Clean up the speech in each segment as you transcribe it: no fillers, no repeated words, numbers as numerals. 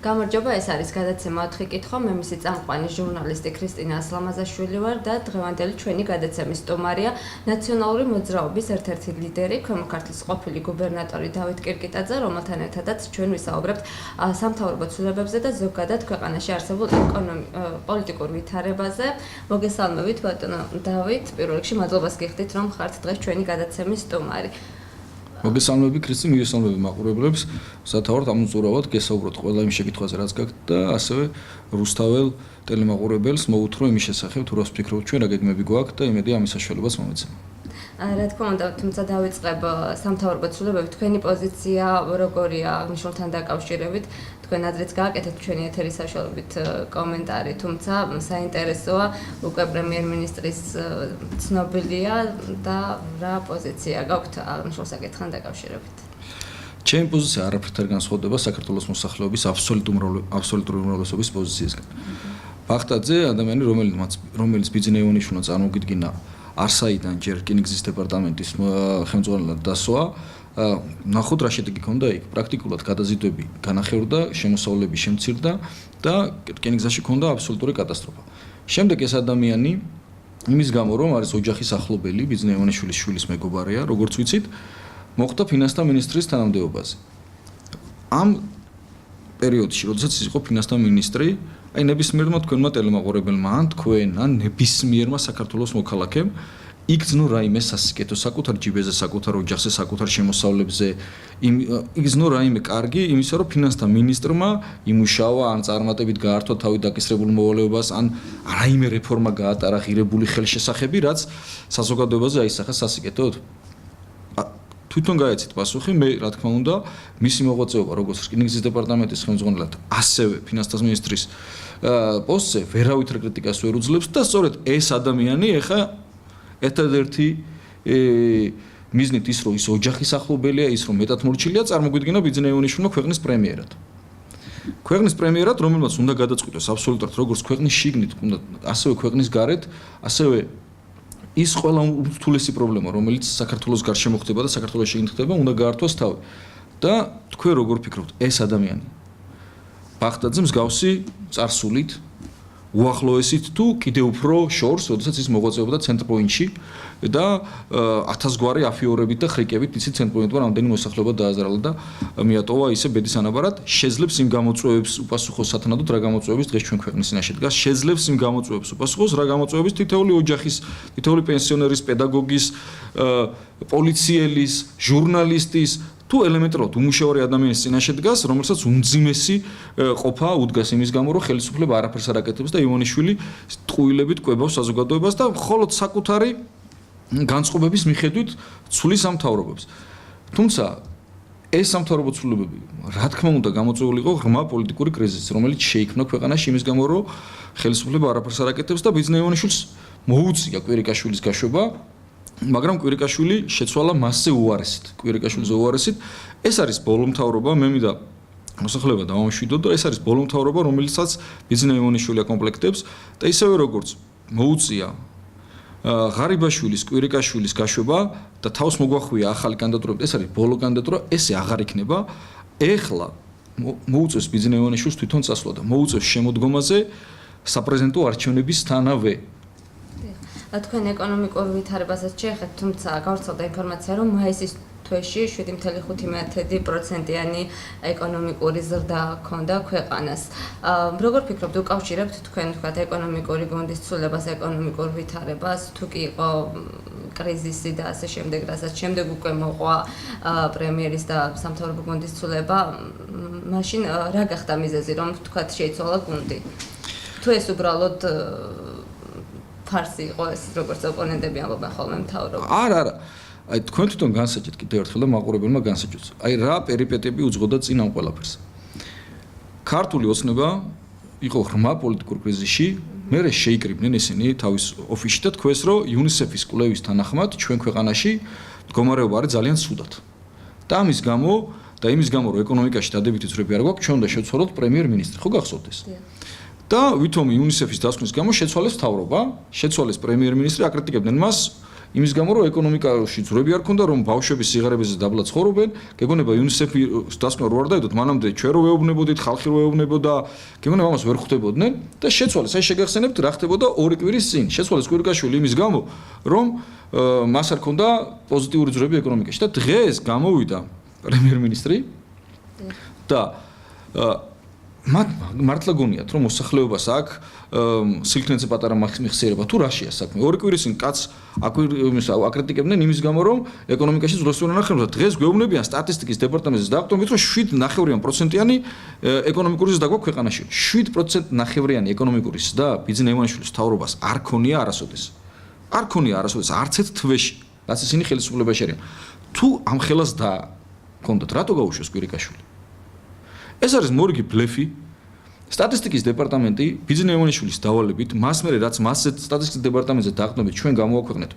გამარჯობა, ეს არის გადაცემა 4 კითხვა. მე მისი წამყვანი ჟურნალისტი ქრისტინა ასლამაზაშვილი ვარ და დღევანდელი ჩვენი გადაცემის სტუმარია ნაციონალური მოძრაობის ერთ-ერთი ლიდერი, ქვემო ქართლის ყოფილი გუბერნატორი დავით კირკიტაძე, რომელთან ერთადაც ჩვენ ვისაუბრებთ სამთავრობო ცვლილებებზე და ზოგადად ქვეყანაში არსებულ პოლიტიკურ ვითარებაზე. მოგესალმებით, ბატონო დავით, პირველ რიგში მადლობას გიხდით, რომ ხართ დღეს ჩვენი გადაცემის სტუმარი. მოგესალმები ქრისტი, მოგესალმები მაყურებლებს. სათავოდ ამოწურავად გესაუბროთ ყველა იმ შეკითხვაზე, რაც გაქვთ და ასევე რუსთაველ ტელემაყურებელს მოუთრო იმის შესახებ, თუ რას ფიქრობთ ჩვენ, რა გეგმები გვაქვთ და იმედი ამის საშუალებას მომეცემ. რა თქმა უნდა, თუმცა დავიწყებ სამთავრობო ცვლილებებით, თქვენი პოზიცია როგორია აღნიშნულთან დაკავშირებით? თქვენ ადრეც გააკეთეთ ჩვენი ეთერის საშუალებით კომენტარი, თუმცა საინტერესოა, უკვე პრემიერ-მინისტრის ცნობილია და რა პოზიცია გაქვთ აღნიშნულ საკითხთან დაკავშირებით? ჩემი პოზიცია არაფერთან განსხვავდება საქართველოს მოსახლეობის აბსოლუტური უმრავლესობის პოზიციისგან. ფაქტობრივად ადამიანი, რომელიც ბიზნესოვანი უნდა წარმოგიდგინა არსაიდან ჯერ რკინიგზის დეპარტამენტის ხელმძღვანელად დასვა, ნახოთ რა შედეგი ჰქონდა იქ. პრაქტიკულად გადაზიდვები განახევრდა, შემოსავლები შემცირდა და რკინიგზაში ჰქონდა აბსოლუტური კატასტროფა. შემდეგ ეს ადამიანი იმის გამო, რომ არის ოჯახის ახლობელი, ბიზნესოვანიშვილის შვილის მეგობარია, როგორც ვიცით, მოხდა ფინანსთა მინისტრის თანამდებობაზე. ამ პერიოდში, როდესაც ის იყო ფინანსთა მინისტრი, აი ნებისმიერმა თქვენმა ტელემაყურებელმა ან თქვენ ან ნებისმიერმა საქართველოს მოქალაქემ იგრძნო რაიმე სასიკეთო საკუთარ ჯიბეზე, საკუთარ ოჯახზე, საკუთარ შემოსავლებზე, იგრძნო რაიმე კარგი იმისა, რომ ფინანსთა მინისტრმა იმუშავა, ან წარმატებით გაართვა თავი დაკისრებულ მოვალეობას, ან რაიმე რეფორმა გაატარა ღირებული ხელშესახები, რაც საზოგადოებაზე აისახა სასიკეთოდ. თვითონ გაეცით პასუხი, მე რა თქმა უნდა, მისი მოღვაწეობა როგორც რკინიგზის დეპარტამენტის ხელმძღვანელად, ასევე ფინანსთა მინისტრის პოსტზე ვერავით კრიტიკას ვერ უძლებს და სწორედ ეს ადამიანი ეხა ერთადერთი მიზნით ის რომ ის ოჯახის ახლობელია, ის რომ მეტად მორჩილია, წარმოგვიდგინა ბიზნესოვანიშვილმა ქვეყნის პრემიერად. ქვეყნის პრემიერად, რომელმაც უნდა გადაწყვიტოს აბსოლუტურად როგორც ქვეყნის შიგნით, უნდა ასევე ქვეყნის გარეთ, ასევე ის ყველა ურთულესი პრობლემა, რომელიც საქართველოს გარშემო ხდება და საქართველოს შიგნით ხდება, უნდა გაართვას თავი. და თქვენ როგორ ფიქრობთ, ეს ადამიანი ფაქტობრივად მსგავსი წარსულით, უახლოესით თუ კიდევ უფრო შორს, როდესაც ის მოღვაწეობდა ცენტრპოინტში და 1000 გვარი αφიორებით და ხრიკებით ისი ცენტრპოინტმა რამდენი მოსახლეობა დააზარალა და მიატოვა ისე ბედის ანაბარად, შეძლებს იმ გამოწვევებს უპასუხოს სათანადოდ რა გამოწვევების დღეს ჩვენ ქვეყნის წინაშე დგას, შეძლებს იმ გამოწვევებს უპასუხოს რა გამოწვევების თითოეული ოჯახის, თითოეული პენსიონერის, პედაგოგის, პოლიციელის, ჟურნალისტის თუ ელემენტარულად უმუშევარი ადამიანის წინაშე დგას, რომელსაც უმძიმესი ყოფა უდგას იმის გამო, რომ ხელისუფლება არაფერს არ აკეთებს და ივანიშვილი ტყუილებით კვებავს საზოგადოებას და მხოლოდ საკუთარი განწყობების მიხედვით ცვლის სამთავრობებს. თუმცა ეს სამთავრობო ცვლილებები, რა თქმა უნდა, გამოწვეული იყო ღრმა პოლიტიკური კრიზისით, რომელიც შეიქმნა ქვეყანაში იმის გამო, რომ ხელისუფლება არაფერს არ აკეთებს და ბიზნესოვანიშვილს მოუწია კვირიკაშვილის გაშვება. მაგრამ კვირიკაშვილი შეცვალა მასზე უარესით. კვირიკაშვილზე უარესით. ეს არის ბოლო მთავრობა, მე მინდა მოსახლეობა დავამშვიდოთ და ეს არის ბოლო მთავრობა, რომელიცაც ბიზნესოვანიშვილი აკომპლექტებს და ისევე როგორც მოუწია ღარიბაშვილის, კვირიკაშვილის გაშვება და თავს მოგვახვია ახალი კანდიდატურები, ეს არის ბოლო კანდიდატურა, ესე აღარ იქნება. ეხლა მოუწევს ბიზნესოვანიშვილს თვითონ წასვლა და მოუწევს შემოდგომაზე საპრეზიდენტო არჩევნებისთანავე. თქვენ ეკონომიკურ ვითარებასაც შეეხეთ, თუმცა გავრცელდა ინფორმაცია, რომ მაისის თვეში 7.5%-იანი ეკონომიკური ზრდა ჰქონდა ქვეყანას. როგორ ფიქრობთ, უკავშირებთ თქვენ თქვათ ეკონომიკური გუნდის ცვლილებას, ეკონომიკურ ვითარებას, თუ კი იყო კრიზისი და ასე შემდეგ, რასაც შემდეგ უკვე მოყვა პრემიერის და სამთავრობო გუნდის ცვლილება, მაშინ რა გახდა მიზეზი, რომ თქვათ შეიცვალა გუნდი? თუ ეს უბრალოდ ფარსი იყო ეს, როგორც ოპონენტები ამბობენ ხოლმე მთავრობა. არა. აი თქვენ თვითონ განსაჭეთ კიდევ ერთხელ და მაყურებელმა განსაჭოთ. აი რა პერიპეტიები უძღოდა წინ ამ ყველაფერს. ქართული ოცნება იყო ღრმა პოლიტიკურ კრიზისში, მერე შეიკრიბნენ ისინი თავის ოფისში და თქვეს, რომ UNICEF-ის კვლევის თანახმად ჩვენ ქვეყანაში მდგომარეობა არის ძალიან ცუდად. და ამის გამო და იმის გამო, რომ ეკონომიკაში დადებითი ცვლილება არ გვაქვს, ჩვენ უნდა შევცვალოთ პრემიერ-მინისტრი. ხო გახსოვთ ეს? და ვითომ UNICEF-ის დასკვნის გამო შეცვალეს მთავრობა, შეცვალეს პრემიერ-მინისტრი, აკრიტიკებდნენ მას იმის გამო რომ ეკონომიკაში ძვრები არ ქონდა რომ ბავშვები სიღარიბეზე დაბლა ცხოვრობენ, გეგონება UNICEF-ის დასკვნა რო არ დაედოთ, მანამდე ჩვენ რო ვეუბნებოდით, ხალხი რო ეუბნებოდა, გეგონება ამას ვერ ხვდებოდნენ და შეცვალეს, აი შეგახსენებთ რა ხდებოდა 2 კვირის წინ. შეცვალეს კვირკაშვილი იმის გამო, რომ მას არ ქონდა პოზიტიური ძვრები ეკონომიკაში და დღეს გამოვიდა პრემიერ-მინისტრი და მართლა გონიათ რომ მოსახლეობას აქვს სილქნეზე პატარა მიხსიერება თუ რაშია საქმე. 2 კვირის წინ კაც აკრიტიკებდნენ იმის გამო რომ ეკონომიკაში ძვლებს ვერ ანახებენ და დღეს გვეუბნებიან სტატისტიკის დეპარტამენტის დაკვირვებით რომ 7.9%-იანი ეკონომიკური ზრდა გვაქვს ქვეყანაში. 7.9%-იანი ეკონომიკური ზრდა ბიძინა ივანიშვილის მთავრობას არ ქონია არასოდეს. არ ქონია არასოდეს არც ერთ თვეში, რაც ისინი ხელისუფლებაში არიან. თუ ამ ხელას დააქონდათ, რატო გაუშვეს კვირიკაშვილი? ეს არის მორიგი ბლეფი. სტატისტიკის დეპარტამენტი ბიძინა ივანიშვილის დავალებით, მას მერე რაც მასზე სტატისტიკის დეპარტამენტზე დაყნობით ჩვენ გამოვაქვეყნეთ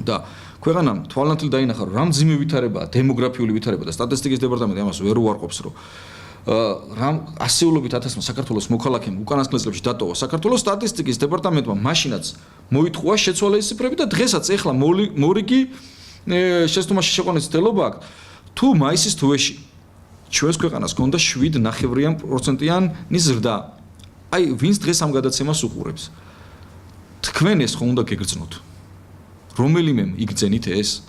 და ქვეყანამ თვალნათილი დაინახა რომ რამ ძიმე ვითარებაა, დემოგრაფიული ვითარება და სტატისტიკის დეპარტამენტი ამას ვერ უარყოფს რომ რამ ასეულობით 1000-მა საქართველოს მოქალაქემ უკანასკნელ წლებში დატოვა საქართველოს სტატისტიკის დეპარტამენტმა მაშინაც მოითხოვა შეცვალა ეს ციფრები და დღესაც ეხლა მორიგი შეცდომაში შეყვანის ცდელობა აქვს თუ მაისის თვეში ჩვენს ქვეყანას ჰქონდა 7.9%-იანი ზრდა. აი, ვინც დღეს ამ გადაცემას უყურებს. თქვენ ეს ხო უნდა გეგრძნოთ. რომელიმე იგრძენით ეს?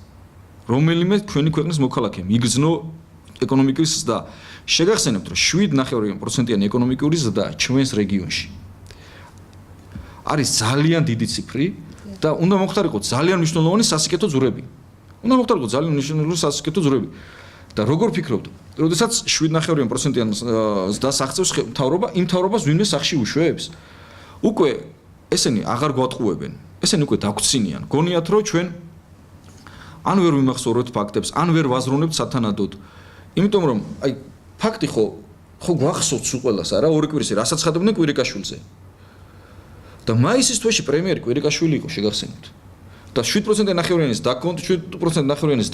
რომელიმე თქვენი ქვეყნის მოქალაქემ იგრძნო ეკონომიკის ზრდა. შეგახსენებთ, რომ 7.9%-იანი ეკონომიკური ზრდა ჩვენს რეგიონში არის ძალიან დიდი ციფრი და უნდა მოხდარიყო ძალიან მნიშვნელოვანი სასიკეთო ძვრები. უნდა მოხდარიყო ძალიან მნიშვნელოვანი სასიკეთო ძვრები. და როგორ ფიქრობთ, როდესაც 7.9%-იან ზრდას აღწევს მთავრობა, იმ მთავრობას ვინმე სახში უშვებს? უკვე ესენი აღარ გვატყუებენ. ესენი უკვე დაგვრცინიან. გონიათ რომ ჩვენ ან ვერ ვიმახსოვრებთ ფაქტებს, ან ვერ ვაზროვნებთ სათანადოდ. იმიტომ რომ აი ფაქტი ხო გვახსოვთ სულ ყველას, არა? 2 კვირის რასაც ხდებდნენ კვირიკაშვილზე. და მაისის თვეში პრემიერი კვირიკაშვილი იყო, შეგახსენებთ. და 7%-იანის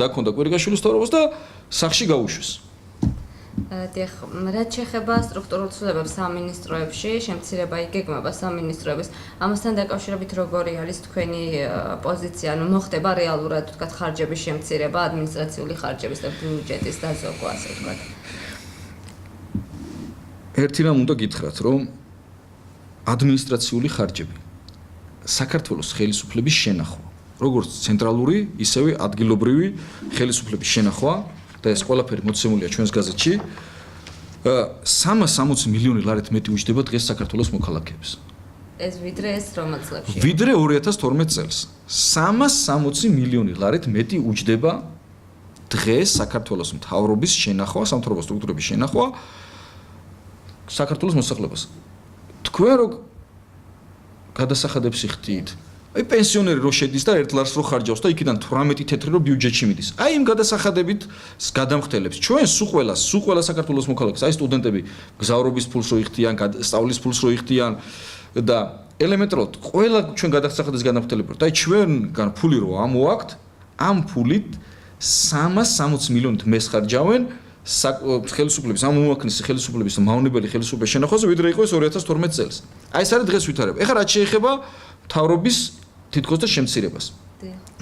დაქონდა კვირიკაშვილის მთავრობას და სახში გაუშვეს. დიახ, რაც შეეხება სტრუქტურულ ცვლილებებს სამინისტროებში, შემცირება იგეგმება სამინისტროების, ამასთან დაკავშირებით როგორი არის თქვენი პოზიცია, ანუ მოხდება რეალურად თქვათ ხარჯების შემცირება, ადმინისტრაციული ხარჯების და ბიუჯეტის დაზოგვა, ასე ვთქვათ. ერთი რამ უნდა გითხრათ, რომ ადმინისტრაციული ხარჯები საქართველოს ხელისუფლების შენახვა, როგორც ცენტრალური, ისევე ადგილობრივი ხელისუფლების შენახვა და ეს ყველაფერი მოცემულია ჩვენს გაზეთში. 360 მილიონი ლარით მეტი უჯდება დღეს საქართველოს მოქალაქეებს. ეს ვიდრე ეს რომელ წლებში? ვიდრე 2012 წელს. 360 მილიონი ლარით მეტი უჯდება დღეს საქართველოს მთავრობის შენახვა, სამთავრობო სტრუქტურების შენახვა საქართველოს მოსახლეობას. თქვენ რო გადასახადებს იხდით, აი პენსიონერი რო შედის და 1 ლარს რო ხარჯავს და იქიდან 18 თეთრი რო ბიუჯეტში მიდის. აი იმ გადასახადებით გადამხდელებს ჩვენ სულ ყველა საქართველოს მოქალაქეს, აი სტუდენტები გზავრობის ფულს რო იხდიან, სწავლის ფულს რო იხდიან და ელემენტარულად ყველა ჩვენ გადასახადეს გადამხდელებთ. აი ჩვენგან ფული რო ამოაქვთ, ამ ფულით 360 მილიონით მეს ხარჯავენ ხელისუფლების ამ უმოქნესი ხელისუფლების მავნებელი ხელისუფლების შენახვაზე ვიდრე იყო ეს 2012 წელს. აი ეს არის დღეს ვითარება. ეხლა რაც შეეხება მთავრობის თითქოს და შემცირებას.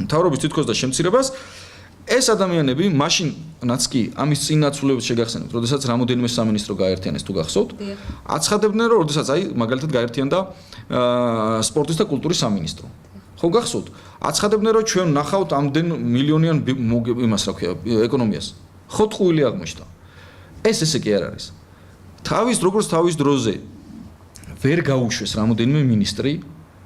მთავრობის თითქოს და შემცირებას ეს ადამიანები მაშინაც კი ამის წინაცვლებს შეგახსენებთ, როდესაც რამოდენიმე სამინისტრო გაერთიანეს თუ გახსოვთ, აცხადებდნენ რომ როდესაც აი მაგალითად გაერთიანდა სპორტის და კულტურის სამინისტრო. ხო გახსოვთ? აცხადებდნენ რომ ჩვენ ნახავთ ამდენ მილიონიან იმას რა ქვია ეკონომიას. ხო ტყუილი აღმოჩნდა. ეს ესე კი არ არის. როგორც თავის დროზე ვერ გაუშვეს რამოდენიმე მინისტრი,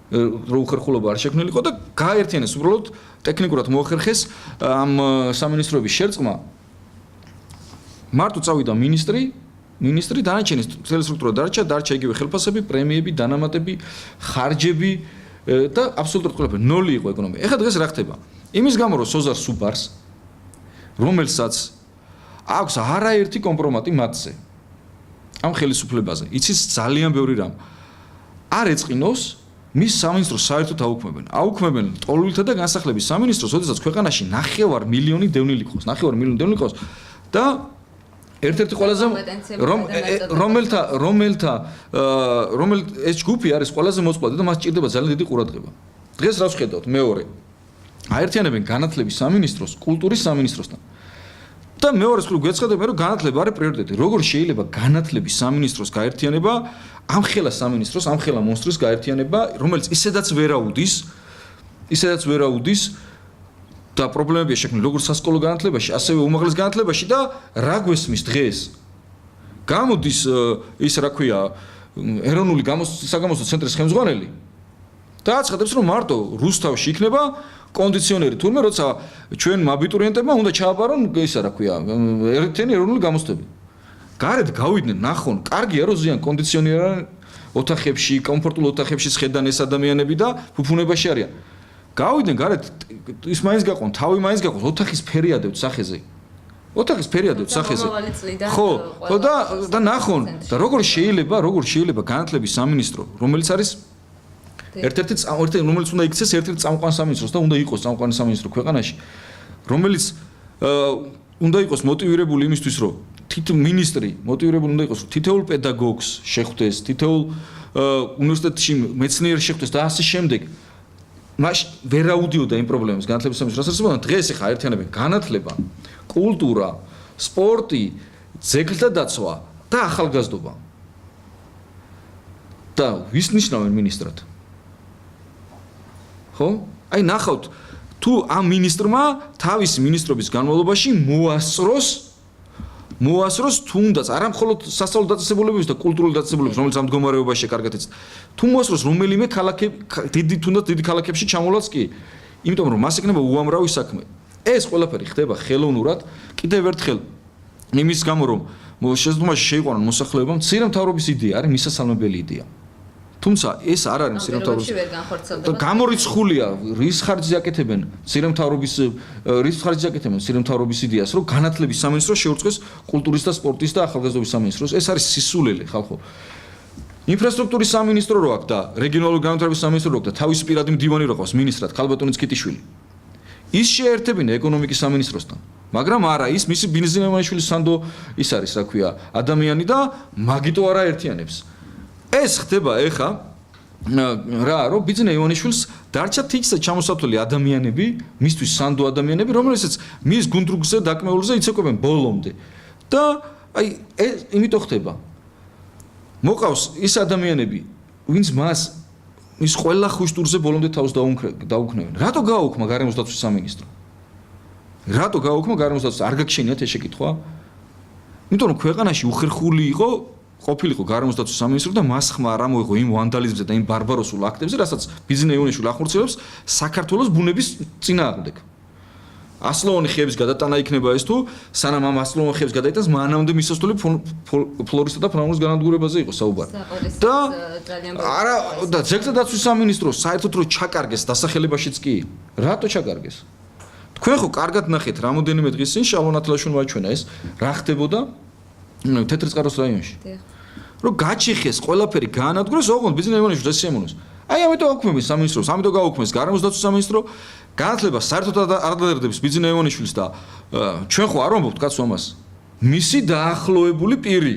რო უხერხულობა არ შექმნილიყო და გააერთიანეს უბრალოდ ტექნიკურად მოახერხეს ამ სამინისტროების შერწყმა. მარტო წავიდა მინისტრი დანარჩენი მთელი სტრუქტურა დარჩა იგივე ხელფასები, პრემიები, დანამატები, ხარჯები და აბსოლუტურად ყველაფერი ნოლი იყო ეკონომია. ეხლა დღეს რა ხდება? იმის გამო რომ სოზარ სუბარს, რომელსაც აქვს არაერთი კომპრომატი მათზე. ამ ხელისუფლებაზე. იცის ძალიან ბევრი რამ. არ ეწყინოს მის სამინისტროს საერთოდ აუქმებენ ტოლვილთა და განსახლების სამინისტროს, როდესაც ქვეყანაში 9 მილიონი დევნილი ყავს და ერთ-ერთი ყველაზე ეს ჯგუფი არის ყველაზე მოწყვლადი და მას ჭირდება ძალიან დიდი ყურადღება. დღეს რას ვხედავთ? მეორე აერთიანებენ განათლების სამინისტროს კულტურის სამინისტროსთან. და მეორე მხრივ გვეცხადებ მე რომ განათლება არის პრიორიტეტი. როგორ შეიძლება განათლების სამინისტროს გაერთიანება ამ ხელა სამინისტროს, ამ ხელა მონსტრის გაერთიანება, რომელიც ისედაც ვერ აუდის და პრობლემებია შექმნილი როგორც სასკოლო განათლებაში, ასევე უმაღლეს განათლებაში და რა გვესმის დღეს? გამოდის ის რა ქვია, ეროვნული საგამოცდო ცენტრის ხელმძღვანელი და აცხადებს რომ მარტო რუსთავში იქნება კონდიციონერი თურმე როცა ჩვენ აბიტურიენტებმა უნდა ჩააბარონ ისა რა ქვია ერთიანი ეროვნული გამოცდები. გარეთ გავიდნენ ნახონ, კარგია რომ ზიან კონდიციონერი ოთახებში, კომფორტულ ოთახებში შეხედან ეს ადამიანები და ფუფუნებაში არიან. გავიდნენ გარეთ ის მაინც გაყვონ, თავი მაინც გაყვონ, ოთახის ფერი ადევთ სახეზე. ოთახის ფერი ადევთ სახეზე. ხო, და ნახონ და როგორ შეიძლება განათლების სამინისტრო, რომელიც არის ერთ-ერთი რომელიც უნდა იქცეს ერთ-ერთი წამყვან სამინისტროს და უნდა იყოს წამყვანი სამინისტრო ქვეყანაში, რომელიც უნდა იყოს მოტივირებული იმისთვის, რომ მინისტრი მოტივირებული უნდა იყოს, რომ თითოეულ პედაგოგს შეხვდეს, თითოეულ უნივერსიტეტში მეცნიერს შეხვდეს და ასე შემდეგ. მაშინ ვერ აუდიოდა იმ პრობლემებს განათლების სამინისტროს შესაძლებლად დღეს ახლა აერთიანებენ განათლება, კულტურა, სპორტი, ძეგლთა დაცვა და ახალგაზრდობა. და ვის ნიშნავენ ministrat? ხო? აი ნახავთ თუ ამ ministrმა თავისი ministrობის განმავლობაში მოასწროს თუნდაც არა მხოლოდ სასწავლო დაწესებულებების და კულტურული დაწესებულებების, რომელიც ამ მდგომარეობაშია კარგად იცით. თუ მოასწროს რომელიმე დიდი ქალაქებში ჩამოვლაც კი, იმიტომ რომ მას ექნება უამრავი საქმე. ეს ყველაფერი ხდება ხელოვნურად, კიდევ ერთხელ იმის გამო რომ შესაძლოა შეიყვანონ მოსახლეობამ, მცირე მთავრობის იდეა არის მისასალმებელი იდეა. თუმცა ეს არ არის მცირე მთავრობის გამორიცხულია რის ხარჯზე აკეთებენ მცირე მთავრობის იდეას, რომ განათლების სამინისტროს შეურწყეს კულტურის და სპორტის და ახალგაზრდობის სამინისტროს. ეს არის სისულელე ხალხო. ინფრასტრუქტურის სამინისტრო რო აქვს და რეგიონალური განვითარების სამინისტრო რო აქვს და თავის პირადი მდივანი რო ყავს ministrat ქალბატონი წკიტიშვილი. ის შეერთებინა ეკონომიკის სამინისტროსთან, მაგრამ არა ის მისი ბიზნესმენის სანდო ის არის რა ქვია ადამიანი და მაგიტო არა ერთიანებს. ეს ხდება ეხა რა რომ ბიძინა ივანიშვილს დარჩა თითქოსა ჩამოსათვლელი ადამიანები, მისთვის სანდო ადამიანები, რომელსაც მის გუნდრუგზე დაკმეულზე იცეკვებენ ბოლომდე. და აი იმიტომ ხდება. მოყავს ის ადამიანები, ვინც მას ის ყველა ხუშტურზე ბოლომდე თავს დაუქნევენ. რატო გააუქმა გარემოს დაცვის სამინისტრო? რატო გააუქმა გარემოს დაცვის? არ გაგშენიათ ეს შეკითხვა? იმიტომ რომ ქვეყანაში უხერხული ყოფილიყო გარემოს დაცვის სამინისტრო და მას ხმა არ ამოიღო იმ ვანდალიზმზე და იმ ბარბაროსულ აქტებზე, რასაც ბიძინა ივანიშვილი ახორციელებს საქართველოს ბუნების წინააღმდეგ. ასლოვანი ხეების გადატანა იქნება ეს თუ სანამ ამ ასლოვანი ხეების გადაიტანს მანამდე მისასვლელი ფლორისა და ფაუნას განადგურებაზე იყო საუბარი. და არა და ძეგლთა დაცვის სამინისტრო საერთოდ რო ჩაკარგეს დასახელებაშიც კი. რატო ჩაკარგეს? თქვენ ხო კარგად ნახეთ რამოდენიმე დღის წინ შალვა ნათლაშვილმა აჩვენა ეს რა ხდებოდა თეთრიწყაროს რაიონში. რომ გაჩიხეს ყველაფერი გაანადგურეს, ოღონდ ბიძინა ივანიშვილს ეს შემონოს. აი ამიტომ აუქმეს სამინისტროს, ამიტომ გააუქმეს გარემოს დაცვის სამინისტრო. განათლება საერთოდ არ დადარდებს ბიძინა ივანიშვილს და ჩვენ ხო არ ვამბობთ კაცო ამას. მისი დაახლოებული პირი,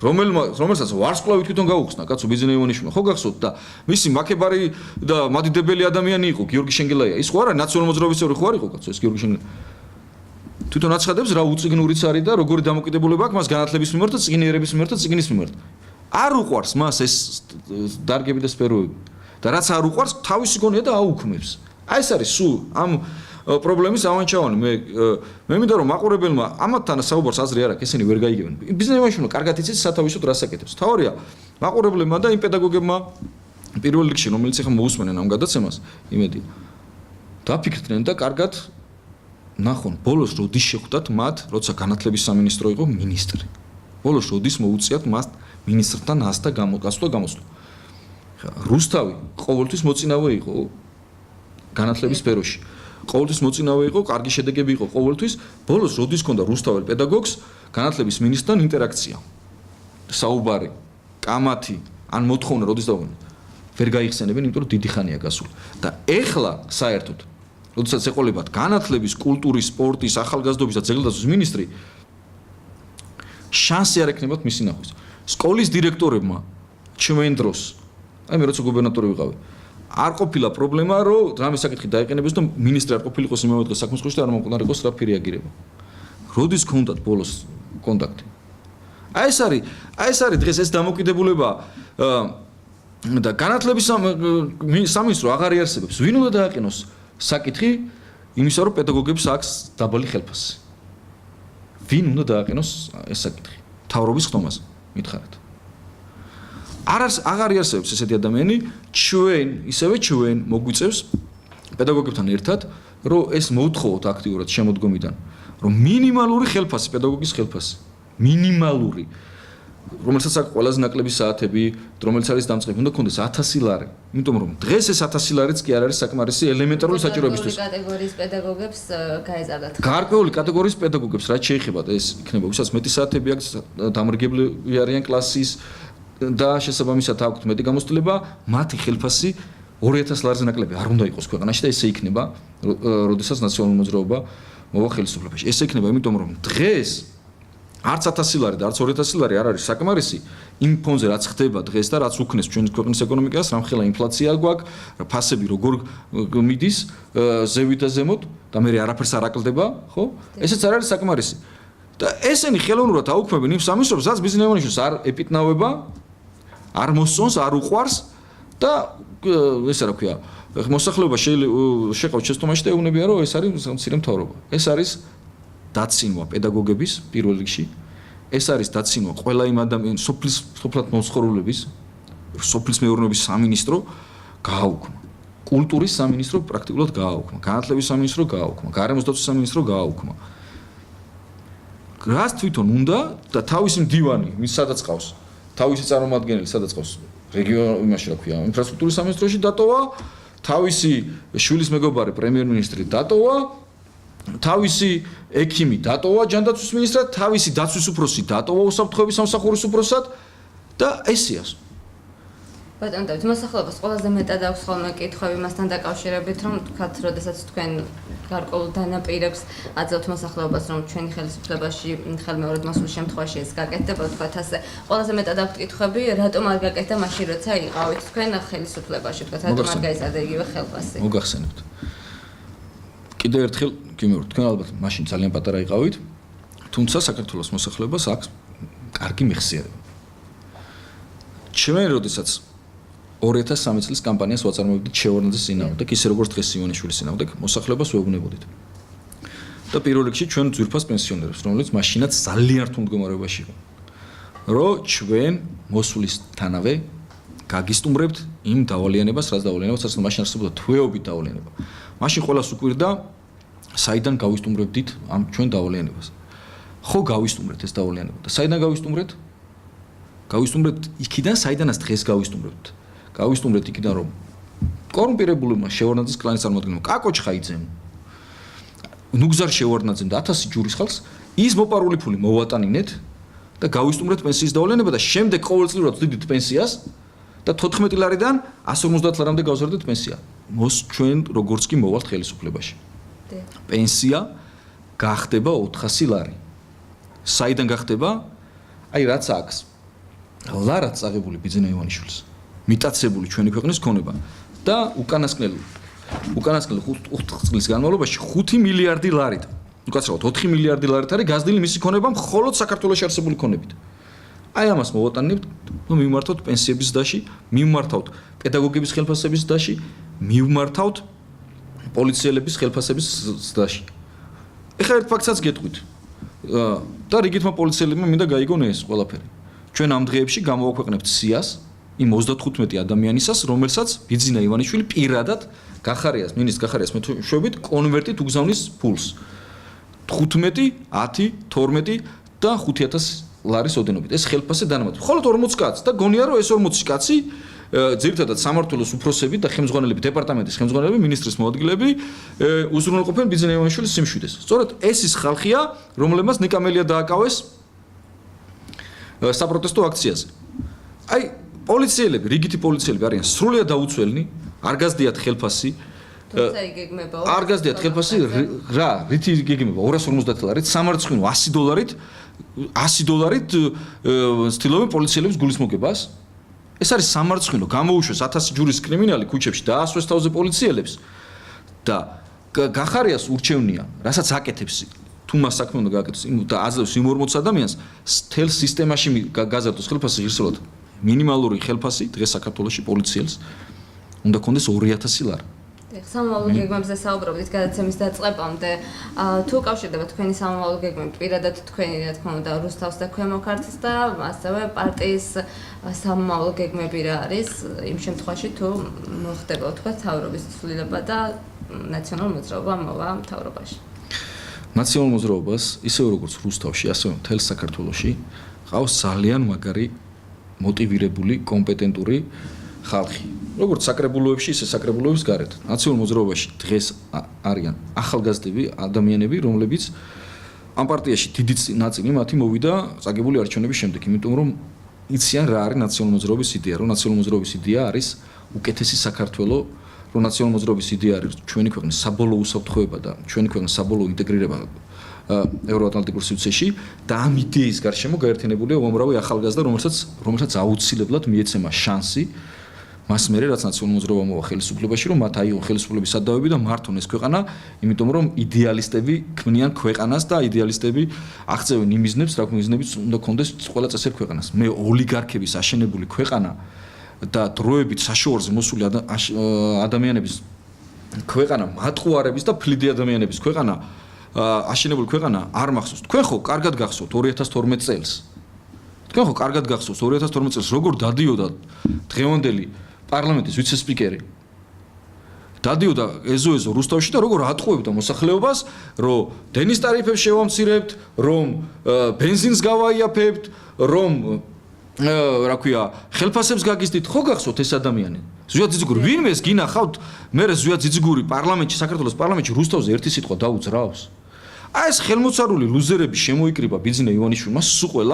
რომელსაც ვარსკვლავი თვითონ გაუხსნა კაცო ბიძინა ივანიშვილმა, ხო გახსოვთ და მისი მაკებარი და მადიდებელი ადამიანი იყო გიორგი შენგელაია. ის ხო არა ნაციონალური მოძრაობის წევრი ხო არ იყო კაცო ეს გიორგი შენგელაია. თვითონ აცხადებს რა უწიგნურიც არის და როგორი დამოკიდებულება აქვს მას განათლების მიმართ და წიგნიერების მიმართ და წიგნის მიმართ. არ უყვარს მას ეს დარგები და სფეროები. და რაც არ უყვარს, თავისი გონია და აუქმებს. აი ეს არის სულ ამ პრობლემის ავანჩავანი. მე მინდა რომ მაყურებელმა ამათთან საუბარს აზრი არ აქვს, ესენი ვერ გაიგებენ. ბიზნეს იმაშინო კარგად იცით სათავისოდ რას აკეთებს. თავარია მაყურებლებმა და იმ პედაგოგებმა პირველ რიგში რომელიც ახლა მოусმენენ ამ გადაცემას, იმედია. დაფიქრდნენ და კარგად ნახონ, ბოლოს როდის შეხვდათ მათ, როცა განათლების სამინისტრო იყო მინისტრი. ბოლოს როდის მოუწიათ მას მინისტრთან ასთა გამოსვლა. რუსთავი ყოველთვის მოწინავე იყო განათლების სფეროში. ყოველთვის მოწინავე იყო, კარგი შედეგები იყო ყოველთვის. ბოლოს როდის ჰქონდა რუსთაველ პედაგოგს განათლების მინისტრთან ინტერაქცია. საუბარი, კამათი, ან მოთხოვნა როდის დავუყენოთ. ვერ გაიხსენებენ, იმიტომ რომ დიდი ხანია გასული. და ეხლა საერთოდ როდესაც ეყოლებათ განათლების, კულტურის, სპორტის, ახალგაზრდობის და ძეგლთა დაცვის მინისტრი, შანსი არ ექნებათ მისი ნახვის. სკოლის დირექტორებმა ჩვენ დროს, აი მე როცა გუბერნატორი ვიყავი, არ ყოფილა პრობლემა, რომ რამე საკითხი დაეყენებეს და ministri არ ყოფილიყოს იმავე დღეს საქმის კავშირში და არ მომკვდარიყოს რა ფირიაგირება. როდის გქონდათ ბოლოს კონტაქტი? აი ეს არის დღეს ეს დამოკიდებულება და განათლების სამინისტრო აღარ იარსებებს. ვინ უნდა დააყენოს საკითხი იმისა, რომ პედაგოგებს აქვს დაბალი ხელფასი? ვინ უნდა დააყენოს ეს საკითხი? მთავრობის ხდომაზე მითხარით. აღარ იარსებებს ესეთი ადამიანი, ისევე ჩვენ მოგვიწევს პედაგოგებთან ერთად, რომ ეს მოვთხოვოთ აქტიურად შემოდგომიდან, რომ მინიმალური ხელფასი, პედაგოგის ხელფასი, მინიმალური, რომელსაც აქვს ყველაზე ნაკლები საათები, რომელიც არის დამწყები, უნდა კონდეს 1000 ლარი. იმიტომ რომ დღეს ეს 1000 ლარიც კი არ არის საკმარისი ელემენტარული საჭიროებისთვის. კატეგორიის პედაგოგებს გაეზარდათ. გარკვეული კატეგორიის პედაგოგებს რაც შეეხება ეს იქნება, ვისაც მეტი საათები აქვს, დამრგებლები არიან კლასის და შესაბამისად აქვთ მეტი გამოცდილება, მათი ხელფასი 2000 ლარზე ნაკლები არ უნდა იყოს ქვეყანაში და ესე იქნება, როდესაც ნაციონალური მოძრაობა მოვა ხელისუფლებაში. ესე იქნება, იმიტომ რომ დღეს არც 1000 ლარი და არც 2000 ლარი არ არის საკმარისი იმ ფონზე რაც ხდება დღეს და რაც უქნეს ჩვენი ქვეყნის ეკონომიკას, რამხელა ინფლაცია გვაქვს, ფასები როგორ მიდის ზევით და ზემოთ და მე არაფერს არ აკლდება, ხო? ესეც არ არის საკმარისი. და ესენი ხელოვნურად აუქმებენ იმ სამინისტროს, რაც ბიზნეს ევრონიშნს არ ეპიტნავება, არ მოსწონს, არ უყვარს და ესე რა ქვია, მოსახლეობა შეყავთ შეცდომაში და ეუბნებიან, რომ ეს არის მცირე მთავრობა. ეს არის დაცინვა პედაგოგების პირველ რიგში. ეს არის დაცინვა ყველა იმ ადამიანის სოფლად მომცხოვრებლების, სოფლის მეურნეობის სამინისტრო გააუქმა. კულტურის სამინისტრო პრაქტიკულად გააუქმა. განათლების სამინისტრო გააუქმა. გარემოს დაცვის სამინისტრო გააუქმა. რას თვითონ უნდა და თავისი მდივანი, ვის სადაც ყავს, თავისი წარმომადგენელი სადაც ყავს რეგიონ იმაში რა ქვია, ინფრასტრუქტურის სამინისტროში დატოვა, თავისი შვილის მეგობარი პრემიერ-მინისტრი დატოვა, თავისი ექიმი დატოვა ჯანდაცვის მინისტრად, თავისი დაცვის უფროსი დატოვა უსაფრთხოების სამსახურის უფროსად და ესეა. ბატონო დავით, მოსახლეობას ყველაზე მეტად აქვს ხოლმე კითხვები მასთან დაკავშირებით, რომ თქვათ, როდესაც თქვენ გარკვეულ დანაპირებს აძლევთ მოსახლეობას, რომ ჩვენი ხელისუფლებაში ხელმეორედ მოსულ შემთხვევაში ეს გაკეთდება, თქვათ ასე. ყველაზე მეტად აქვს კითხვები, რატომ არ გაკეთდა მაშინ, როცა იყავით თქვენ ხელისუფლებაში, თქვათ, რატომ არ გაიზარდა იგივე ხელფასი? მოგახსენებთ. კიდევ ერთხელ გიმეორებ, თქვენ ალბათ მაშინ ძალიან პატარა იყავით, თუმცა საქართველოს მოსახლეობას აქვს კარგი მეხსიერება. ჩვენ როდესაც 2013 წლის კამპანიას ვაწარმოებდით შევარდნაძის წინააღმდეგ, ისე როგორც დღეს ივანიშვილის წინააღმდეგ, მოსახლეობას ვეუბნებოდით. და პირველ რიგში ჩვენ ძვირფას პენსიონერებს, რომლებიც მაშინაც ძალიან რთულ მდგომარეობაში იყვნენ, რომ ჩვენ მოსვლისთანავე გაგისტუმრებთ იმ დავალიანებას, რაც დავალიანებას, რაც მაშინ არსებობდა თვეობით დავალიანება. მაშინ ყველას უკვირდა, საიდან გავისტუმრებდით ამ ჩვენ დავალიანებას. ხო გავისტუმრეთ ეს დავალიანება და საიდან გავისტუმრეთ? გავისტუმრეთ იქიდან, საიდანაც დღეს გავისტუმრებთ. გავისტუმრეთ იქიდან, რომ კორუმპირებულმა შევარდნაძის კლანის წარმომადგენლებმა კაკოჩხაიძემ, ნუგზარ შევარდნაძემ და 1000 ჯურის ხალხს ის მოპარული ფული მოვატანინეთ და გავისტუმრეთ პენსიის დავალიანება და შემდეგ ყოველწლიურად ვდიდით პენსიას და 14 ლარიდან 150 ლარამდე გავზარდეთ პენსია. ჩვენ როგორც კი მოვალთ ხელისუფლებაში. პენსია გახდება 400 ლარი. საიდან გახდება? აი რაც აქვს. ლარად წაღებული ბიძინა ივანიშვილს. მიტაცებული ჩვენი ქვეყნის ქონება და უკანასკნელი 5 წლის განმავლობაში 5 მილიარდი ლარით. უკაცრავად 4 მილიარდი ლარით არის გაზრდილი მისი ქონება მხოლოდ საქართველოში არსებული ქონებით. აი ამას მოვატანებთ, მივმართავთ პენსიების ზრდაში, მივმართავთ პედაგოგების ხელფასების ზრდაში, მივმართავთ პოლიციელების ხელფასების ზრდაში. ეხლა ერთ ფაქტსაც გეტყვით. და რიგითმა პოლიციელებმა მინდა გაიგონ ეს ყველაფერი. ჩვენ ამ დღეებში გამოვაქვეყნებთ სიას იმ 35 ადამიანისას, რომელსაც ბიძინა ივანიშვილი პირადად გახარიას, მინისტრ გახარიას მეშვეობით კონვერტით უგზავნის ფულს. 15, 10, 12 და 5000 ლარის ოდენობით. ეს ხელფასი დანამატი. მხოლოდ 40 კაცს და გონია რომ ეს 40 კაცი ძირითადად სამართლოს უფროსები და ხელმძღვანელები, დეპარტამენტის ხელმძღვანელები, მინისტრის მოადგილეები უზრუნველყოფენ ბიძინა ივანიშვილის სიმშვიდეს. სწორედ ეს ის ხალხია, რომლებმაც ნიკამელია დააკავეს საპროტესტო აქციაზე. აი, პოლიციელები, რიგითი პოლიციელები არიან სრულიად დაუცველნი, არ გაზდიათ ხელფასი. თუმცა იგეგმება არ გაზდიათ ხელფასი, რა, რითი იგეგმება 250 ლარით, სამარცხვინო 100 დოლარით, 100 დოლარით ცდილობენ პოლიციელების გულის მოგებას. ეს არის სამარცხვინო, გამოუშვეს 1000 ჯურის კრიმინალი ქუჩებში, დაასვეს თავზე პოლიციელებს და გახარიას ურჩევნია, რასაც აკეთებს თუ მას საქმე უნდა გააკეთოს და აძლევს იმ 40 ადამიანს თელ სისტემაში გაზარდოს ხელფასი ღირსეულად. მინიმალური ხელფასი დღეს საქართველოში პოლიციელს უნდა კონდეს 2000 ლარი. სამომავლო გეგმებზე საუბრობდით გადაცემის დაწყებამდე. თუ უკავშირდება თქვენი სამომავლო გეგმები პირადად თქვენი, რა თქმა უნდა, რუსთავს და ქვემო ქართლს და ასევე პარტიის სამომავლო გეგმები რა არის იმ შემთხვევაში თუ მოხდება თქვა თავრობის ცვლილება და ნაციონალურ მოძრაობა მოვა მთავრობაში. ნაციონალურ მოძრაობას ისევე როგორც რუსთავში, ასევე მთელ საქართველოში ყავს ძალიან მაგარი მოტივირებული, კომპეტენტური ხალხი. როგორც საკრებულოებში, ისე საკრებულოების გარეთ. ნაციონალურ მოძრაობაში დღეს არიან ახალგაზრდები, ადამიანები, რომლებიც ამ პარტიაში დიდი ნაწილი მათი მოვიდა წაგებული არჩევნების შემდეგ, იმიტომ რომ იციან რა არის ნაციონალურ მოძრაობის იდეა, რომ ნაციონალურ მოძრაობის იდეა არის უკეთესი საქართველო, რომ ნაციონალურ მოძრაობის იდეა არის ჩვენი ქვეყნის საბოლოო უსაფრთხოება და ჩვენი ქვეყნის საბოლოო ინტეგრირება ევროატლანტიკურ სივრცეში და ამ იდეის გარშემო გაერთიანებულია უამრავი ახალგაზრდა, რომელსაც აუცილებლად მიეცემა შანსი მას მერე რაც ნაციონალურ მოძრაობა მოვა ხელისუფლებაში, რომ მათ აიღონ ხელისუფლების სადავები და მართონ ეს ქვეყანა, იმიტომ რომ იდეალისტები ქმნიან ქვეყანას და იდეალისტები აღწევენ იმ მიზნებს, რა მიზნებიც უნდა კონდეს ყველა წესერ ქვეყანას. მე ოლიგარქების აშენებული ქვეყანა და დროებით საშუალზე მოსული ადამიანების ქვეყანა, მატყუარების და ფლიდი ადამიანების ქვეყანა, აშენებული ქვეყანა არ მახსოვს. თქვენ ხო კარგად გახსოვთ 2012 წელს. თქვენ ხო კარგად გახსოვთ 2012 წელს როგორ დადიოდა დღევანდელი პარლამენტის ვიცე-სპიკერი. დადიოდა ეზო რუსთავში და როგორ ატყუებდა მოსახლეობას, რომ დენის ტარიფებს შევამცირებთ, რომ ბენზინს გავაიაფებთ, რომ რა ქვია, ხელფასებს გაგიზდით, ხო გახსოვთ ეს ადამიანი? ზვია ძიძიგური, ვინმე ეს გინახავთ, მე ზვია ძიძიგური პარლამენტში, საქართველოს პარლამენტში რუსთავზე ერთი სიტყვა დაუძრავს. აი ეს ხელმოწარული ლუზერები შემოიკრიბა ბიძინა ივანიშვილმა სულ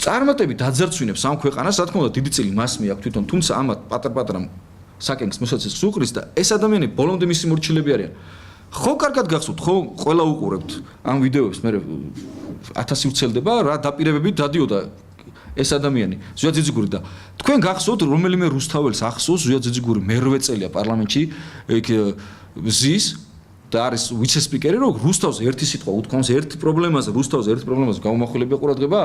წარმატებით აძარცვინებს ამ ქვეყანას, რა თქმა უნდა, დიდი წილი მასმე აქვს თვითონ, თუმცა ამათ პატარ-პატარა საკენგს მოსაცეს უყრის და ეს ადამიანები ბოლომდე მისი მორჩილები არიან. ხო კარგად გახსოვთ, ხო ყველა უყურებთ ამ ვიდეოებს, მე 1000 ვრცელდება, რა დაპირებებით დადიოდა ეს ადამიანი, ზვია ძიძიგური და თქვენ გახსოვთ რომელიმე რუსთაველს ახსოვს ზვია ძიძიგური მერვე წელია პარლამენტში ზის და არის ვიცე-სპიკერი, რომ რუსთავზე ერთი სიტყვა უთქვამს ერთი პრობლემაზე, რუსთავზე ერთი პრობლემაზე გამომახვილებია ყურადღება?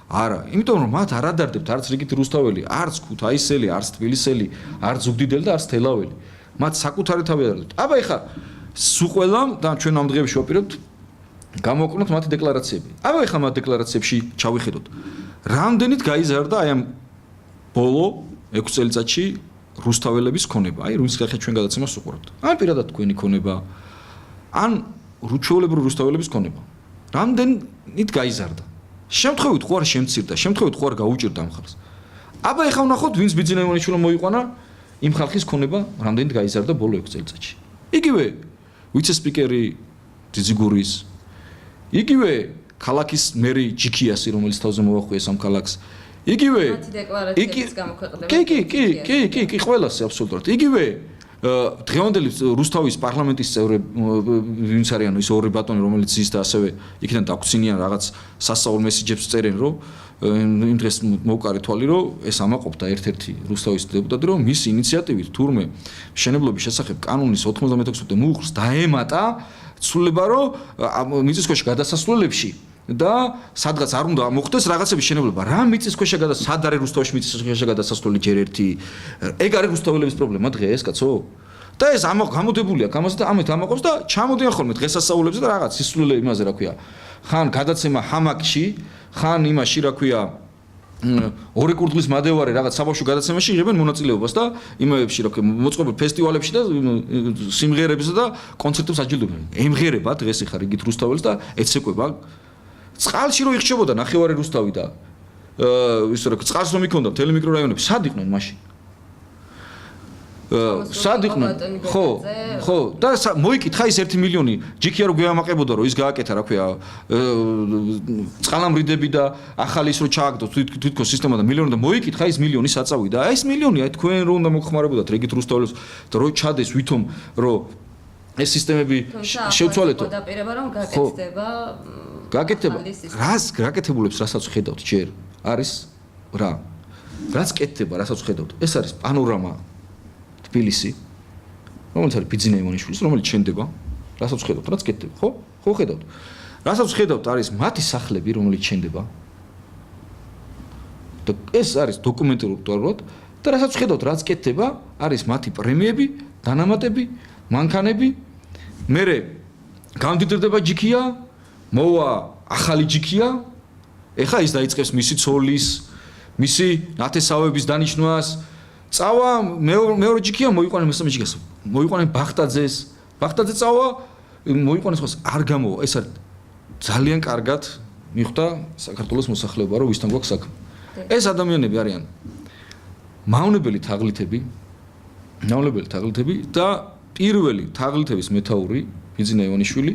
არა, იმიტომ რომ მათ არ ადარდებთ არც რიგით რუსთაველი, არც ქუთაისელი, არც თბილისელი, არც ზუგდიდელი და არც თელაველი. მათ საკუთარი თავი ადარდებთ. აბა ეხლა სულ ყველამ და ჩვენ ამ დღეებში ვაპირებთ გამოვაკვნოთ მათი დეკლარაციები. აბა ეხლა მათ დეკლარაციებში ჩავიხედოთ. რამდენით გაიზარდა აი ამ ბოლო 6 წელიწადში რუსთაველების ქონება. აი რუის ხალხი ჩვენ გადაცემას უყურებთ. ან პირადად თქვენი ქონება, ან რუჩვეულებრივი რუსთაველების ქონება. რამდენით გაიზარდა? შემთხვევით ხო არ შემცირდა, შემთხვევით ხო არ გაუჭირდა ამ ხალხს. აბა ეხლა ვნახოთ, ვინც ბიძინა ივანიშვილმა მოიყვანა იმ ხალხის ქონება, რამდენით გაიზარდა ბოლო 6 წელიწადში. იგივე ვიცე-სპიკერი ძიძიგურის, იგივე ქალაქის მერი ჯიქიასი, რომელიც თავზე მოახუეს ამ ქალაქს. იგივე მათი დეკლარაციების გამოქვეყნდება. კი, ყველასი აბსოლუტურად. იგივე დღევანდელი რუსთავის პარლამენტის წევრები, ვინც არიან ის ორი ბატონი, რომელიც ის და ასევე იქიდან დაგვრცინიან რაღაც სასწაულ მესიჯებს წერენ, რომ იმ დღეს მოვკარე თვალი, რომ ეს ამაყობდა ერთ-ერთი რუსთავის დეპუტატი, რომ მის ინიციატივით თურმე მშენებლობის შესახებ კანონის 96-მდე მოუხლს დაემატა ცვლილება, რომ მიწისქვეშა გადასასვლელებში და სადღაც არ უნდა მოხდეს რაღაცების შენებლება. რა მიწისქვეშა სად არის რუსთავში მიწისქვეშა გადასასვლელი ჯერ ერთი? ეგ არის რუსთაველების პრობლემა დღეს, კაცო? და ეს გამოდებულია ამაზე და ამით ამაყობს და ჩამოდიან ხოლმე დღესასწაულებზე და რაღაც ისულელე იმაზე, რა ქვია. ხან გადაცემა ჰამაკში, ხან იმაში, რა ქვია, ორი კურდღლის მადევარი რაღაც საბავშვო გადაცემაში იღებენ მონაწილეობას და იმეებში, რა ქვია, მოწყობილ ფესტივალებში და სიმღერებსა და კონცერტებს აჯილდოებენ. ემღერება დღეს ეხა რიგით რუსთაველს და ეცეკვება წყალში რო იხჩებოდა ნახევარი რუსთავი და ისე რა წყალს რომ იქონდა მთელი მიკრორაიონები, სად იყვნენ მაშინ? სად იყვნენ? ხო, და მოიკითხა ის 1 მილიონი ჯიქია რო გვეამაყებოდა რომ ის გააკეთა, რა ქვია, წყალამრიდები და ახალი ის რო ჩააგდო თვითონ სისტემა და მილიონი და მოიკითხა ის მილიონი საწავი და ეს მილიონი აი თქვენ რო უნდა მოგხმარებოდათ რიგით რუსთაველს და რო ჩადეს ვითომ რომ ეს სისტემები შევცვალეთო. დაპირება რომ გაკეთდება. გაკეთება. რას გაკეთებულებს რასაც ხედავთ ჯერ არის რა. რაც კეთდება, რასაც ხედავთ, ეს არის პანორამა თბილისი, რომელიც არის ბიძინა ივანიშვილის, რომელიც შენდება, რასაც ხედავთ, რაც კეთდება, ხო? ხო ხედავთ. რასაც ხედავთ არის მათი სახლები, რომელიც შენდება. და ეს არის დოკუმენტალურად და რასაც ხედავთ, რაც კეთდება, არის მათი პრემიები, დანამატები, მანქანები. მერე გამდიდრდება ჯიქია, მოვა ახალი ჯიქია. ეხა ის დაიწყებს მისი ცოლის, მისი ნათესავების დანიშნვას. წავა მეორე ჯიქია, მოიყვანენ მესამე ჯიქას. მოიყვანენ ბახტაძეს. ბახტაძე წავა, მოიყვანენ სხვას არ გამოვა. ეს არის ძალიან კარგად მიხვდა საქართველოს მოსახლეობა, რომ ვისთან გვაქვს საქმე. ეს ადამიანები არიან მავნებელი თაღლითები და პირველი თაღლითების მეთაური ბიძინა ივანიშვილი,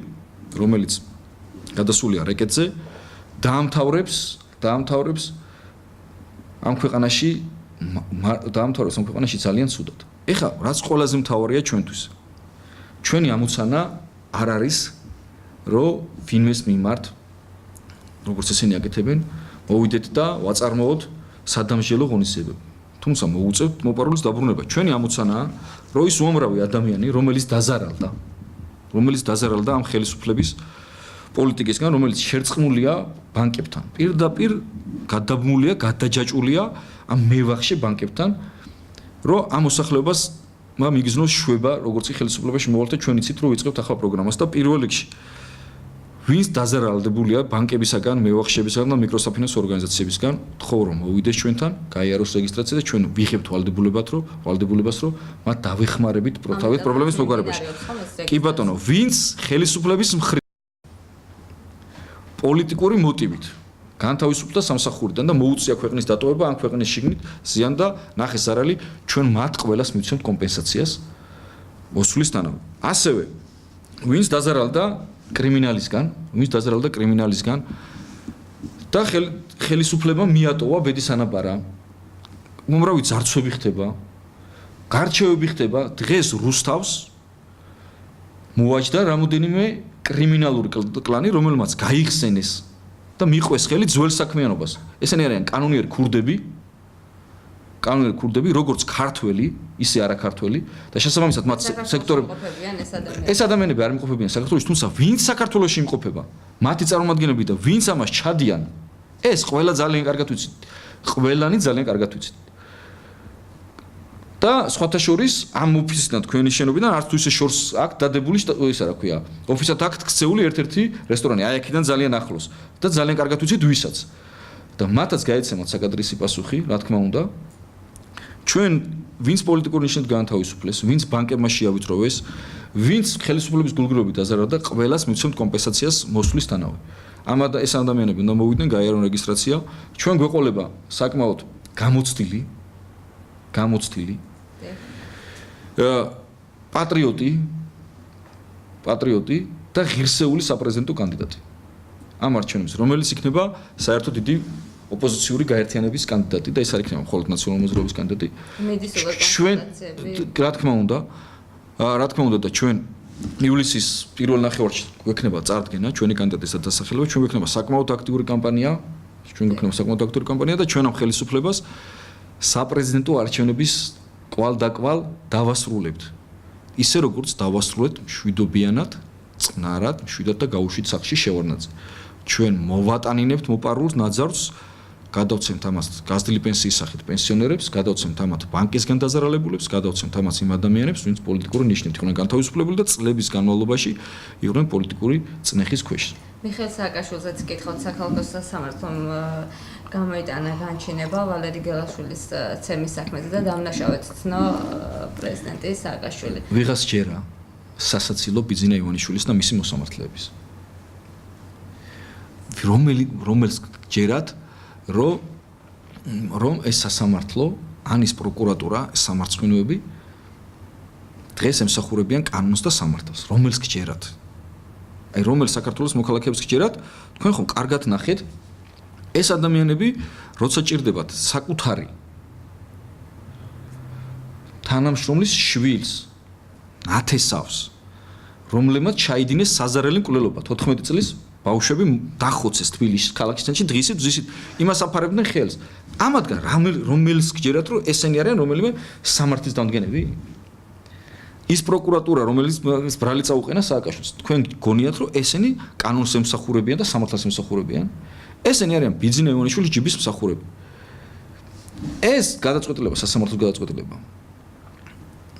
რომელიც გადასულია რეკეტზე, დაამთავრებს ამ ქვეყანაში ძალიან ცუდად. ეხლა რაც ყველაზე მთავარია ჩვენთვის. ჩვენი ამოცანა არ არის, რომ ვინმეს მიმართ, როგორც ესენი აკეთებენ, მოვიდეთ და ვაწარმოოთ სადამსჯელო ღონისძიებები. თუმცა მოუწევთ მოპარულის დაბრუნება. ჩვენი ამოცანაა, რომ ის უამრავი ადამიანი, რომელიც დაზარალდა ამ ხელისუფლების პოლიტიკისგან, რომელიც შერწყმულია ბანკებთან, პირდაპირ გადაბმულია, გადაჯაჭვულია ამ მევახშე ბანკებთან, რომ ამ მოსახლეობას მიგზნოს შვება, როგორც კი ხელისუფლებაში მოვალთ და ჩვენ იცით, რომ ვიწყებთ ახალ პროგრამას და პირველ რიგში ვინც დაზარალდებულია ბანკებისაგან, მევახშებისგან და მიკროსაფინანსო ორგანიზაციებისგან, თხოვ რომ მოვიდეს ჩვენთან, გაიაროს რეგისტრაცია და ჩვენ ვიღებთ ვალდებულებას, რომ მათ დავეხმარებით პრობლემის მოგვარებაში. კი ბატონო, ვინც ხელისუფლების მხრიდან პოლიტიკური მოტივით განთავისუფლდა სამსახურიდან და მოუწია ქვეყნის დატოვება ამ ქვეყნის შიგნით ზიან და ნახეს არალი, ჩვენ მათ ყველას მივცემთ კომპენსაციას მოსვლისთანავე. ასევე ვინც დაზარალდა კრიმინალისგან და ხელისუფლებამ მიატოვა ბედის ანაბარა. უმრავი ძარცვები ხდება, გარჩევები ხდება, დღეს რუსთავს მოაჯდა რამოდენიმე კრიმინალური კლანი, რომელმაც გაიხსენეს და მიყვეს ხელი ძველ საქმიანობას. ესენი არიან კანონიერი ქურდები, როგორც ქართველი, ისე არაქართველი და შესაბამისად მათ სექტორები ეს ადამიანები არ იმყოფებიან საქართველოში, თუმცა ვინც საქართველოში იმყოფება, მათი წარმომადგენლები და ვინც ამას ჩადიან, ეს ყველა ძალიან კარგად ვიცით. ყველანი ძალიან კარგად ვიცით. და სხვათა შორის ამ ოფისიდან თქვენი შენობიდან არც თუ ისე შორს აქვს დადებული ისა რა ქვია, ოფისად აქვს ქცეული ერთ-ერთი რესტორანი, აი აქედან ძალიან ახლოს და ძალიან კარგად ვიცით ვისაც. და მათაც გაეცემათ საკადრისი პასუხი, რა თქმა უნდა. ჩვენ ვინც პოლიტიკურ ნიშნად განთავისუფლეს, ვინც ბანკებმა შეავიწროვეს, ვინც ხელისუფლების გულგრობით დაზარალდა, ყველას მივცემთ კომპენსაციას მოსვლისთანავე. ეს ადამიანები უნდა მოვიდნენ, გაიარონ რეგისტრაცია. ჩვენ გვეყოლება საკმაოდ გამოცდილი პატრიოტი და ღირსეული საპრეზიდენტო კანდიდატი. ამ არჩევნებს, რომელიც იქნება საერთოდ დიდი ოპოზიციური გაერთიანების კანდიდატი და ეს არ იქნება მხოლოდ ნაციონალური მოძრაობის კანდიდატი. ჩვენ რა თქმა უნდა და ჩვენ ივლისის პირველ ნახევარში გვექნება წარდგენა ჩვენი კანდიდატის დასახელება, ჩვენ გვექნება საკმაოდ აქტიური კამპანია და ჩვენ ამ ხელისუფლებას საპრეზიდენტო არჩევნების კვალ-დაკვალ დავასრულებთ. ისე როგორც დავასრულეთ მშვიდობიანად, წყნარად, მშვიდად და გაუშვით სახლში შევარდნაძე. ჩვენ მოვატანინებთ მოპარულს ნაძარს, გადავცემთ ამას გაზრდილი პენსიის სახით პენსიონერებს, გადავცემთ ამათ ბანკისგან დაზარალებულებს, გადავცემთ ამას იმ ადამიანებს, ვინც პოლიტიკური ნიშნით იყვნენ განთავისუფლებული და წლების განმავლობაში იყვნენ პოლიტიკური წნეხის ქვეშ. მიხეილ სააკაშვილზეც კითხავთ, საქალაქო სამართლომ გამოიტანა განჩინება ვალერი გელაშვილის ცემის საქმეზე და დამნაშავედ ცნო პრეზიდენტი სააკაშვილი. ვიღას ჯერა სასაცილო ბიძინა ივანიშვილის და მისი მოსამართლეების. რომელს ჯერათ რომ ეს სასამართლო, ან ის პროკურატურა, სამართლმსაჯულები დღეს ემსახურებიან კანონს და სამართალს. რომელს გჯერათ? აი რომელ საქართველოს მოქალაქეებს გჯერათ? თქვენ ხომ კარგად ნახეთ, ეს ადამიანები როცა ჭირდებათ საკუთარი თანამშრომლის შვილს, ათესავს, რომლებმაც ჩაიდინეს საზარელი მკვლელობა 14 წლის ბავშვები დახოცეს თბილისის ქალაქის ცენტრში დღისით იმას აფარებდნენ ხელს. ამადგან რომელს გჯერათ რომ ესენი არიან რომელიმე სამართლის დამდგენები? ის პროკურატურა რომელიც ბრალი წაუყენა სააკაშვილს, თქვენ გონიათ რომ ესენი კანონს ემსახურებიან და სამართალს ემსახურებიან? ესენი არიან ბიძინა ივანიშვილის ჯიბის მსახურები. ეს გადაწყვეტილება სასამართლოს გადაწყვეტილება.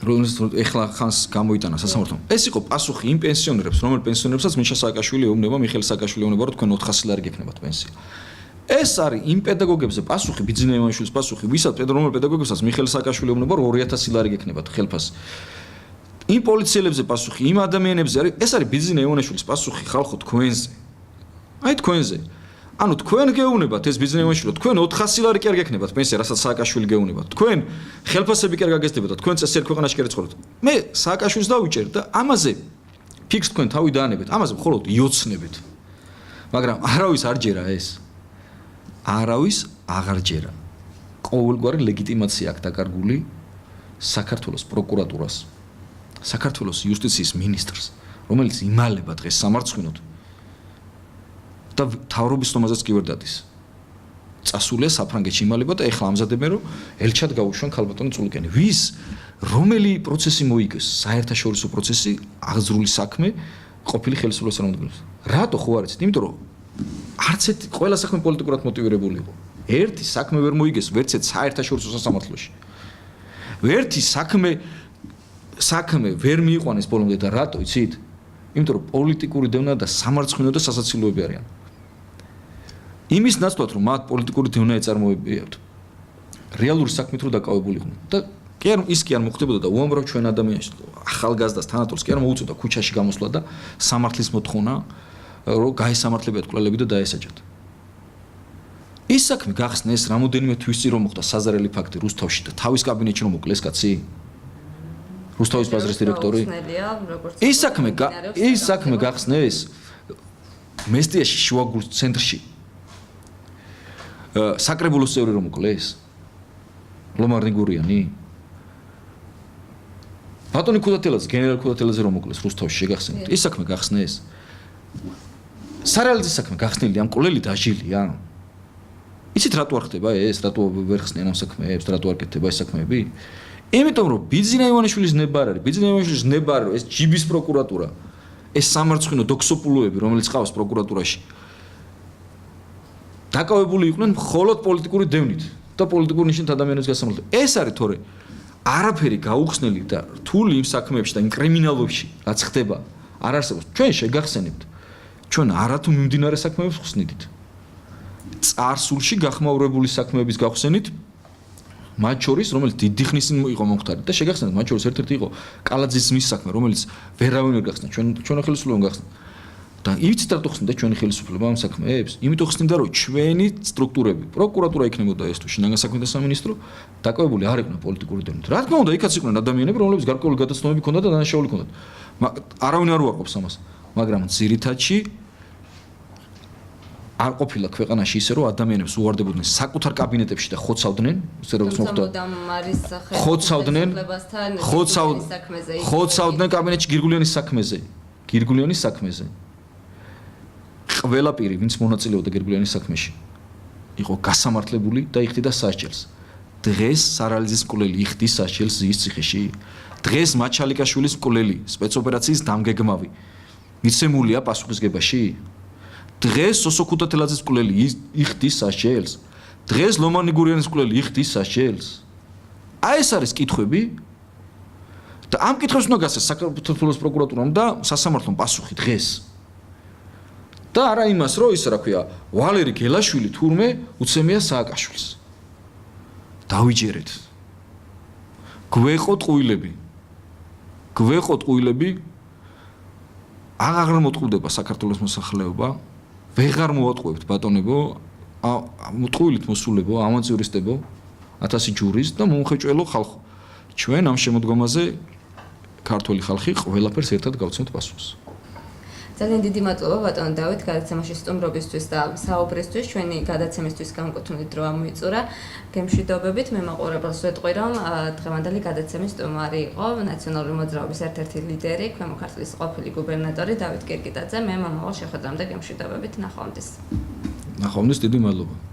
რომელიც ეხლა ხანს გამოიტანა სასამართლომ. ეს იყო პასუხი იმ პენსიონერებს, რომელ პენსიონერებსაც მიშა სააკაშვილი ეუბნება, მიხეილ სააკაშვილი ეუბნება, რომ თქვენ 400 ლარი გექნებათ პენსია. ეს არის იმ პედაგოგებზე პასუხი, ბიძინა ივანიშვილის პასუხი, ვისაც რომელ პედაგოგებსაც მიხეილ სააკაშვილი ეუბნება, რომ 2000 ლარი გექნებათ ხელფასი. იმ პოლიციელებზე პასუხი, იმ ადამიანებზე არის, ეს არის ბიძინა ივანიშვილის პასუხი ხალხო თქვენზე. აი თქვენზე. ანუ თქვენ გეუბნებათ ეს ბიძინა ივანიშვილო, თქვენ 400 ლარი კი არ გექნებათ პენსია, რასაც სააკაშვილი გეუბნებათ. თქვენ ხელფასები კი არ გაგესდებათ და თქვენ წესიერ ქვეყანაში კი არ ეცხოვრებთ. მე სააკაშვილს დავიჭერ და ამაზე ფიქს თქვენ თავი დაანებეთ, ამაზე მხოლოდ იოცნებით. მაგრამ არავის არ ჯერა ეს. არავის აღარ ჯერა. ყოველგვარი ლეგიტიმაცია აქვს დაკარგული საქართველოს პროკურატურას, საქართველოს იუსტიციის მინისტრს, რომელიც იმალება დღეს სამარცხვინოდ და თავრობის ნომაზეც კი ვერ დადის. წასულია საფრანგეთში იმალება და ეხლა ამზადებენ რომ ელჩად გაუშვან ქალბატონი წულიკენი. ვის რომელი პროცესი მოიგეს? საერთაშორისო პროცესი, აღძრული საქმე ყოფილი ხელისუფლების წარმომადგენლებს. რატო ხო არ იცით? იმიტომ რომ არც ერთი ყველა საქმე პოლიტიკურად მოტივირებული იყო. ერთი საქმე ვერ მოიგეს ვერც ერთ საერთაშორისო სასამართლოში. ერთი საქმე ვერ მიიყვანეს ბოლომდე და რატო იცით? იმიტომ რომ პოლიტიკური დევნა და სამარცხვინო და სასაცილოები არიან. იმის ნაცვლად რომ მათ პოლიტიკური დევნა ეწარმოებიათ. რეალური საქმით რო დაკავებულიყვნენ და კი არ ის კი არ მოხდებოდა და უამრავ ჩვენ ადამიანს ახალგაზრდას თანატოლს კი არ მოუწოდა ქუჩაში გამოსვლა და სამართლის მოთხოვნა რომ გაესამართლებიათ კვლელები და დაესაჯათ. ის საქმე გახსნეს რამოდენიმე თვის წინ რომ მოხდა საზარელი ფაქტი რუსთავში და თავის კაბინეტში რომ მოკლეს კაცი. რუსთავის ბაზრის დირექტორი. ის საქმე გახსნეს მესტიაში შუაგულ ცენტრში. საკრებულოს წევრი რომ მოკლეს. ლომარ ნიგურიანი. ბატონი ქუდათელაძე, გენერალ ქუდათელაძე რომ მოკლეს რუსთავში შეგახსენეთ. ის საქმე გახსნეს. სარეალიზის საქმე გახსნილი ამ კვლელი დაჟილია. იცით რატო არ ხდება ეს? რატო ვერ ხსნიან ამ საქმეებს? რატო არ კეთდება ეს საქმეები? იმიტომ რომ ბიძინა ივანიშვილის ნება არის, ბიძინა ივანიშვილის ნება არის ეს ჯიბის პროკურატურა, ეს სამარცხვინო დოქსოპულოები, რომელიც ყავს პროკურატურაში. დაკავებული იყვნენ მხოლოდ პოლიტიკური დევნით და პოლიტიკური ნიშნით ადამიანების გასამართლებლად. ეს არის თორე არაფერი გაუხსნელი და რთული იმ საქმეებში და იმ კრიმინალებში, რაც ხდება, არ არსებობს. ჩვენ შეგახსენებთ. ჩვენ არათუ მიმდინარე საქმეებს ხსნიდით. წარსულში გახმაურებული საქმეების გავხსენით მათ შორის რომელიც დიდი ხნის წინ იყო მომხდარი და შეგახსენებთ მათ შორის ერთ-ერთი იყო კალაძის ძმის საქმე რომელიც ვერავინ ვერ გახსნა ჩვენ ხელისუფლებამ გახსნა და იცით რატო ხსნიდა ჩვენი ხელისუფლება ამ საქმეებს? იმიტომ ხსნიდა რომ ჩვენი სტრუქტურები პროკურატურა იქნებოდა ეს თუ შინაგან საქმეთა სამინისტრო დაკავებული არ იყვნენ პოლიტიკური დევნით. რა თქმა უნდა იქაც იყვნენ ადამიანები რომლებიც გარკვეული გადაცნობები ჰქონდათ და დანაშაული ჰქონდათ. არავინ არ უარყოფს ამას, მაგრამ ძირითადში არ ყოფილა ქვეყანაში ისე რომ ადამიანებს უვარდებოდნენ საკუთარ კაბინეტებში და ხოცავდნენ, ისე როგორც მოხდა. ხოცავდნენ კაბინეტში გირგულიანის საქმეზე. ყველა პირი, ვინც მონაწილეობდა გირგულიანის საქმეში, იყო გასამართლებული და იხდიდა სასჯელს. დღეს სარალიზის მკვლელი იხდის სასჯელს ზიის ციხეში. დღეს მაჩალიკაშვილის მკვლელი სპეცოპერაციის დამგეგმავი მიცემულია პასუხისგებაში. დღეს სოსო ქუდათელაძის მკვლელი იხდის სასჯელს. დღეს ლომარ ნიგურიანის მკვლელი იხდის სასჯელს. აი ეს არის კითხვები და ამ კითხვებს უნდა გასცეს საქართველოს პროკურატურამ და სასამართლომ პასუხი დღეს. და არა იმას რომ ის რა ქვია ვალერი გელაშვილი თურმე უცემია სააკაშვილს. დავიჯერეთ. გვეყოთ ყუილები. აღარ მოტყუდება საქართველოს მოსახლეობა. ვეღარ მოვატყუებთ ბატონებო, მოტყუილით მოსულებო, ამონწიურისტებო, 1000 ჯურის და მომხეჭველო ხალხო. ჩვენ ამ შემოდგომაზე ქართული ხალხი ყველაფერს ერთად გავცემთ პასუხს. ძალიან დიდი მადლობა ბატონ დავით გადაცემაში სტუმრობისთვის და საუბრისთვის. ჩვენი გადაცემისთვის განკუთვნილი დრო ამოიწურა. გემშვიდობებით, მე მაყურებელს ვეტყვი, რომ დღევანდელი გადაცემის სტუმარი იყო ნაციონალური მოძრაობის ერთ-ერთი ლიდერი, ქვემო ქართლის ყოფილი გუბერნატორი დავით კირკიტაძე. მე მომავალ შეხვედრამდე გემშვიდობებით, ნახვამდის. ნახვამდის, დიდი მადლობა.